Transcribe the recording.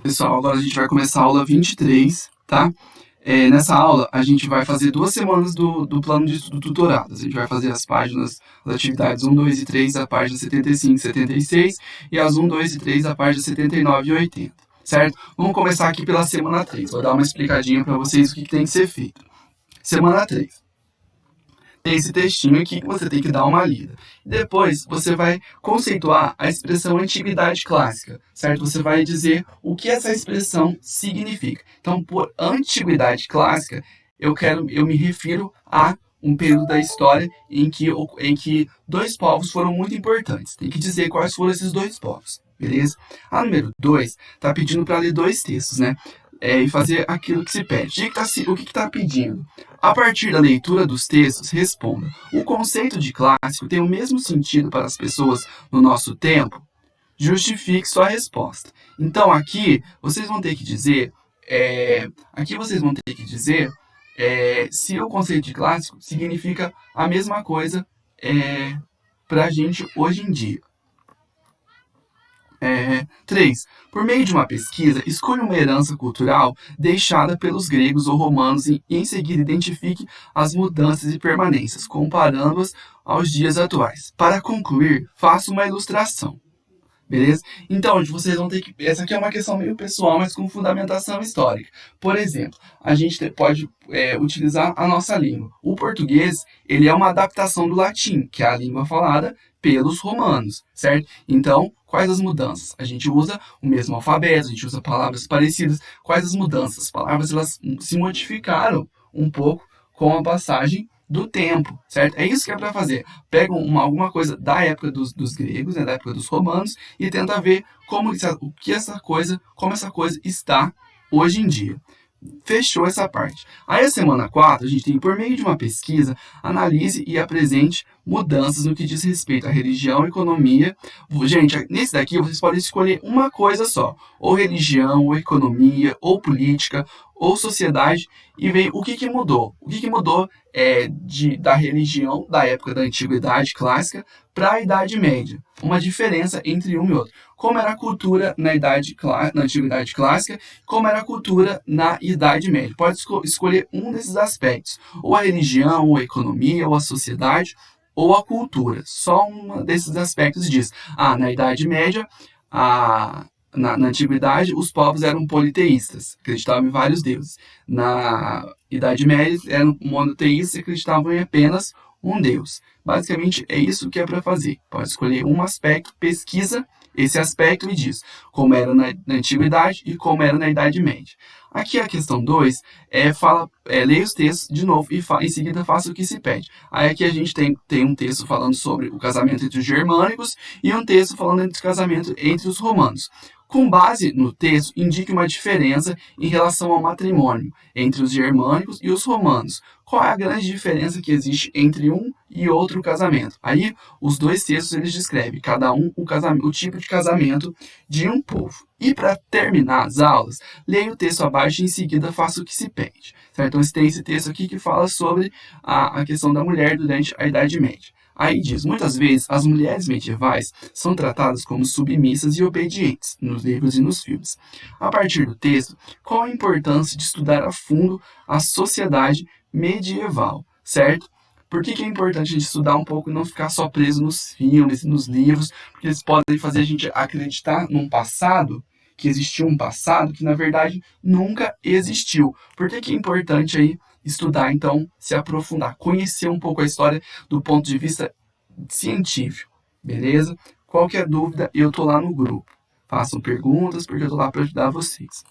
Pessoal, agora a gente vai começar a aula 23, tá? Nessa aula, a gente vai fazer 2 semanas do plano de estudo tutorado. A gente vai fazer as atividades 1, 2 e 3, a página 75 e 76, e as 1, 2 e 3, a página 79 e 80, certo? Vamos começar aqui pela semana 3. Vou dar uma explicadinha para vocês o que tem que ser feito. Semana 3. Tem esse textinho aqui que você tem que dar uma lida. Depois, você vai conceituar a expressão antiguidade clássica, certo? Você vai dizer o que essa expressão significa. Então, por antiguidade clássica, eu me refiro a um período da história em que dois povos foram muito importantes. Tem que dizer quais foram esses dois povos, beleza? A número 2 está pedindo para ler 2 textos, né? E fazer aquilo que se pede. O que está pedindo? A partir da leitura dos textos, responda: o conceito de clássico tem o mesmo sentido para as pessoas no nosso tempo? Justifique sua resposta. Então, aqui vocês vão ter que dizer, se o conceito de clássico significa a mesma coisa para a gente hoje em dia. 3. Por meio de uma pesquisa, escolha uma herança cultural deixada pelos gregos ou romanos e em seguida identifique as mudanças e permanências, comparando-as aos dias atuais. Para concluir, faça uma ilustração. Beleza? Então, vocês vão ter que. Essa aqui é uma questão meio pessoal, mas com fundamentação histórica. Por exemplo, a gente pode utilizar a nossa língua. O português, ele é uma adaptação do latim, que é a língua falada pelos romanos, certo? Então, quais as mudanças? A gente usa o mesmo alfabeto, a gente usa palavras parecidas. Quais as mudanças? As palavras elas se modificaram um pouco com a passagem do tempo, certo? É isso que é para fazer. Pega alguma coisa da época dos gregos, né, da época dos romanos, e tenta ver como essa coisa está hoje em dia. Fechou essa parte. Aí a semana 4, a gente tem, por meio de uma pesquisa, analise e apresente mudanças no que diz respeito à religião, economia. Gente, nesse daqui vocês podem escolher uma coisa só, ou religião, ou economia, ou política, ou sociedade, e ver o que mudou. O que mudou da religião da época da Antiguidade Clássica para a Idade Média. Uma diferença entre um e outro. Como era a cultura na Antiguidade Clássica, como era a cultura na Idade Média. Pode escolher um desses aspectos. Ou a religião, ou a economia, ou a sociedade, ou a cultura. Só um desses aspectos diz. Na Idade Média, na Antiguidade, os povos eram politeístas, acreditavam em vários deuses. Na Idade Média, eram monoteístas e acreditavam em apenas um deus. Basicamente, é isso que é para fazer. Pode escolher um aspecto, pesquisa esse aspecto e diz como era na Antiguidade e como era na Idade Média. Aqui a questão 2 leia os textos de novo e em seguida faça o que se pede. Aí aqui a gente tem um texto falando sobre o casamento entre os germânicos e um texto falando entre o casamento entre os romanos. Com base no texto, indique uma diferença em relação ao matrimônio entre os germânicos e os romanos. Qual é a grande diferença que existe entre um e outro casamento? Aí, os 2 textos eles descrevem cada um o tipo de casamento de um povo. E para terminar as aulas, leia o texto abaixo e em seguida faça o que se pede. Certo? Então, tem esse texto aqui que fala sobre a questão da mulher durante a Idade Média. Aí diz, muitas vezes as mulheres medievais são tratadas como submissas e obedientes nos livros e nos filmes. A partir do texto, qual a importância de estudar a fundo a sociedade medieval, certo? Por que é importante a gente estudar um pouco e não ficar só preso nos filmes e nos livros? Porque eles podem fazer a gente acreditar num passado, que existiu um passado que na verdade nunca existiu. Por que é importante aí estudar, então, se aprofundar, conhecer um pouco a história do ponto de vista científico, beleza? Qualquer dúvida, eu tô lá no grupo. Façam perguntas, porque eu tô lá para ajudar vocês.